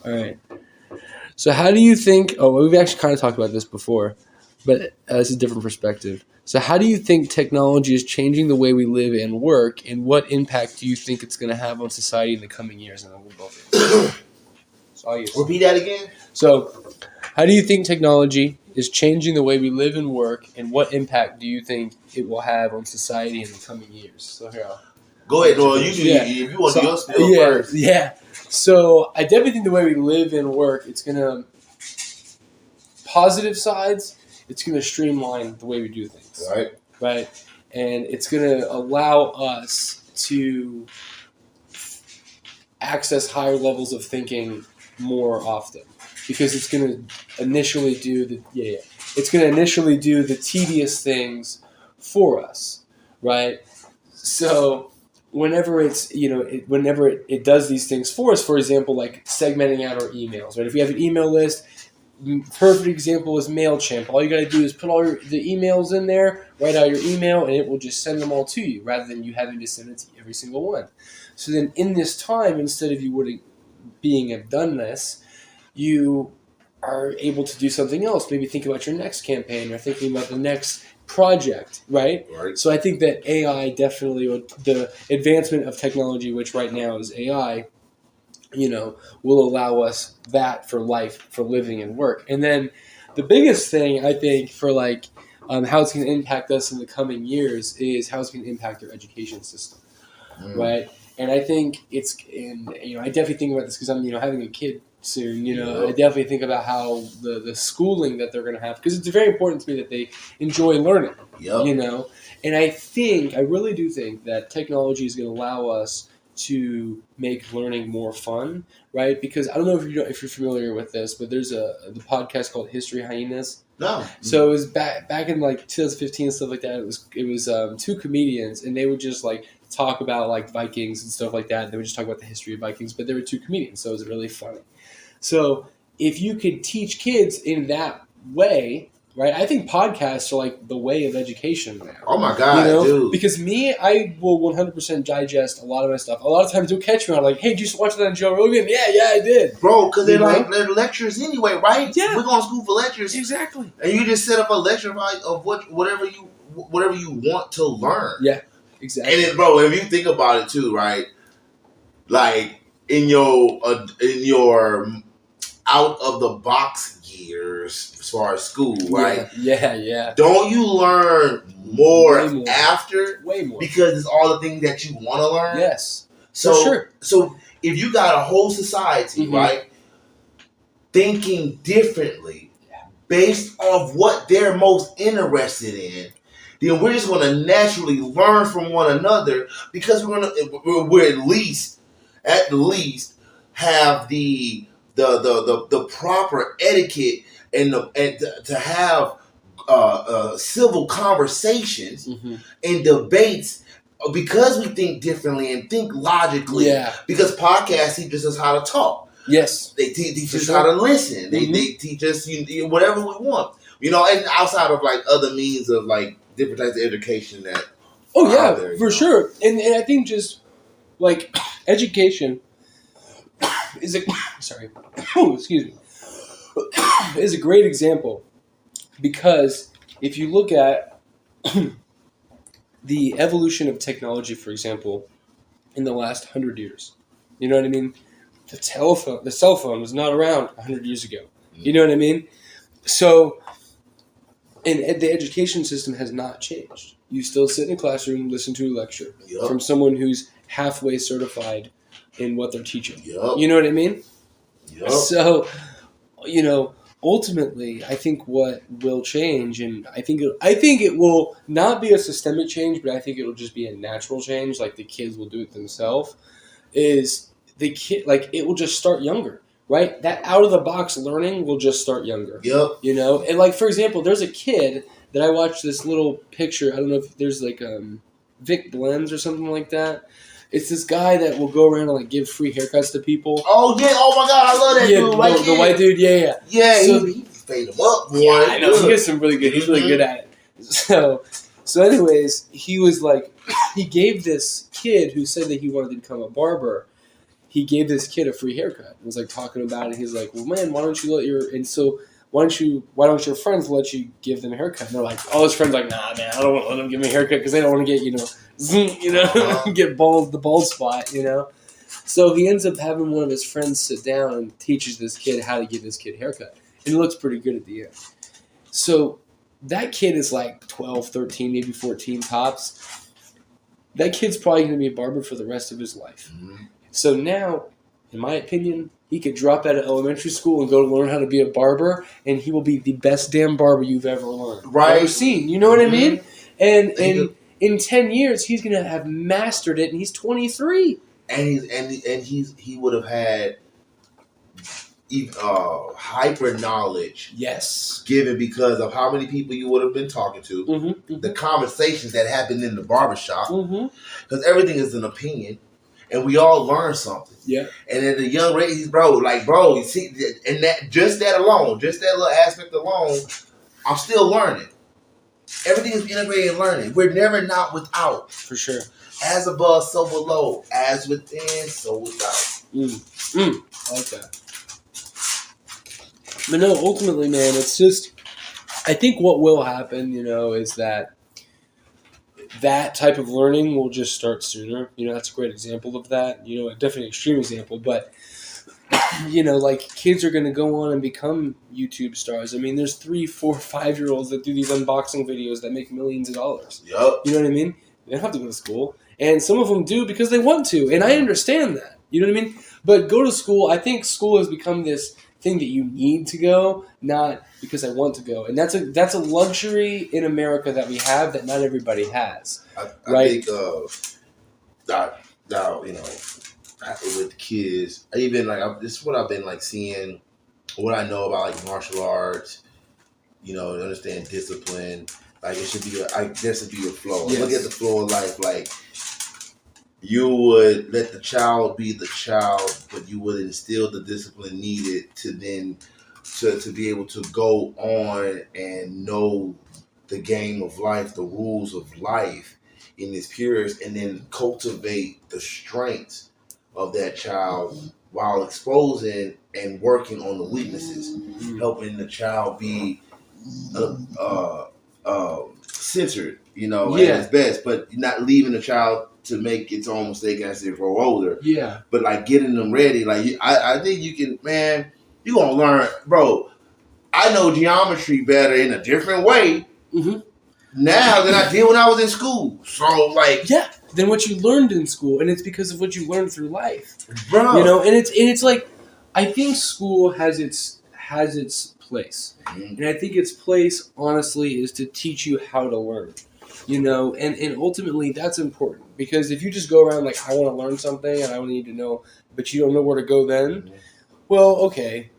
All right. So how do you think? Oh, we've actually kind of talked about this before, but it's a different perspective. So how do you think technology is changing the way we live and work, and what impact do you think it's going to have on society in the coming years? And then we'll both. Repeat that again. So, how do you think technology is changing the way we live and work, and what impact do you think it will have on society in the coming years? So here, go ahead. No, you do. Yeah. If you want to do your spiel first. Yeah. So I definitely think the way we live and work, it's gonna positive sides. It's gonna streamline the way we do things. Right. And it's gonna allow us to access higher levels of thinking more often, because it's going to initially do the tedious things for us, right? So whenever it does these things for us, for example, like segmenting out our emails, right? If we have an email list, perfect example is MailChimp. All you got to do is put all the emails in there, write out your email, and it will just send them all to you, rather than you having to send it to every single one. So then in this time, instead of you being have done this, you are able to do something else. Maybe think about your next campaign or thinking about the next project, right? So I think that AI definitely, the advancement of technology, which right now is AI, will allow us that for life, for living and work. And then the biggest thing I think for how it's going to impact us in the coming years is how it's going to impact our education system, right? And I think I definitely think about this because I'm, having a kid soon, I definitely think about how the schooling that they're going to have, because it's very important to me that they enjoy learning, and I really do think that technology is going to allow us to make learning more fun, right? Because I don't know if you're familiar with this, but there's the podcast called History Hyenas. No. So it was back in 2015 and stuff like that. It was two comedians, and they would just talk about Vikings and stuff like that. And they would just talk about the history of Vikings, but they were two comedians, so it was really funny. So if you could teach kids in that way, right? I think podcasts are the way of education now. Oh my God, dude! Because I will 100% digest a lot of my stuff. A lot of times, you'll catch me on hey, did you watch that on Joe Rogan? Yeah, I did, bro. Because they're lectures anyway, right? Yeah, we're going to school for lectures, exactly. And you just set up a lecture of whatever you want to learn. Yeah, exactly. And then, bro, if you think about it too, right? In your out of the box years as far as school, right? Yeah. Don't you learn more after? Way more. Because it's all the things that you want to learn? Yes. So, for sure. So if you got a whole society, right, thinking differently based off what they're most interested in, then we're just going to naturally learn from one another, because we're at least have the proper etiquette and to have civil conversations and debates, because we think differently and think logically. Yeah. Because podcasts teach us how to talk. Yes. They teach us how to listen. They teach us whatever we want. And outside of other means of different types of education that. Oh yeah, there, for sure. And I think just education is is a great example, because if you look at the evolution of technology, for example, in the last 100 years, you know what I mean? The cell phone was not around 100 years ago. You know what I mean? So, and the education system has not changed. You still sit in a classroom, listen to a lecture from someone who's halfway certified in what they're teaching. You know what I mean? So, ultimately, I think what will change, and I think it will not be a systemic change, but I think it'll just be a natural change. The kids will do it themselves. Is the kid it will just start younger, right? That out of the box learning will just start younger. And for example, there's a kid that I watched this little picture. I don't know if there's Vic Blends or something like that. It's this guy that will go around and give free haircuts to people. Oh yeah! Oh my God! I love that dude. The white dude. Yeah. So he fade him up, boy. Yeah, I know. He gets some really good. He's really good at it. So anyways, he was he gave this kid who said that he wanted to become a barber he gave this kid a free haircut. He was like talking about it. He's like, well, man, why don't you let your why don't your friends let you give them a haircut? And they're like, all his friends are like, nah, man, I don't want to let them give me a haircut because they don't want to get get the bald spot, So he ends up having one of his friends sit down and teaches this kid how to give this kid a haircut, and it looks pretty good at the end. So that kid is like 12, 13, maybe 14 tops. That kid's probably going to be a barber for the rest of his life. Mm-hmm. So now, in my opinion, he could drop out of elementary school and go learn how to be a barber, and he will be the best damn barber you've ever learned. Right. Ever seen. You know what I mean? And in 10 years, he's going to have mastered it, and he's 23. And he would have had hyper knowledge. Yes. Given because of how many people you would have been talking to, the conversations that happened in the barbershop, because everything is an opinion. And we all learn something. Yeah. And at the young age, bro, you see, and that little aspect alone, I'm still learning. Everything is integrated in learning. We're never not without. For sure. As above, so below. As within, so without. I like that. But no, ultimately, man, it's just, I think what will happen, is that type of learning will just start sooner. That's a great example of that. Definitely an extreme example, but like kids are going to go on and become YouTube stars. I mean, there's 3, 4, 5-year-olds that do these unboxing videos that make millions of dollars. Yup. You know what I mean? They don't have to go to school. And some of them do because they want to. And I understand that. You know what I mean? But go to school. I think school has become this thing that you need to go, not because I want to go. And that's a luxury in America that we have that not everybody has. I think now, with kids, even this is what I've been seeing, what I know about martial arts, understand discipline. It should be there should be a flow. Yes. Look at the flow of life. You would let the child be the child, but you would instill the discipline needed to then to be able to go on and know the game of life, the rules of life in its purest, and then cultivate the strengths of that child while exposing and working on the weaknesses, helping the child be centered, at its best, but not leaving the child to make its own mistake as they grow older. Yeah. But getting them ready, I think you can, man, you're going to learn, bro. I know geometry better in a different way now than I did when I was in school. So than what you learned in school, and it's because of what you learned through life, bro. And it's I think school has its place, and I think its place, honestly, is to teach you how to learn, and ultimately that's important, because if you just go around I want to learn something and I need to know, but you don't know where to go then, well, okay,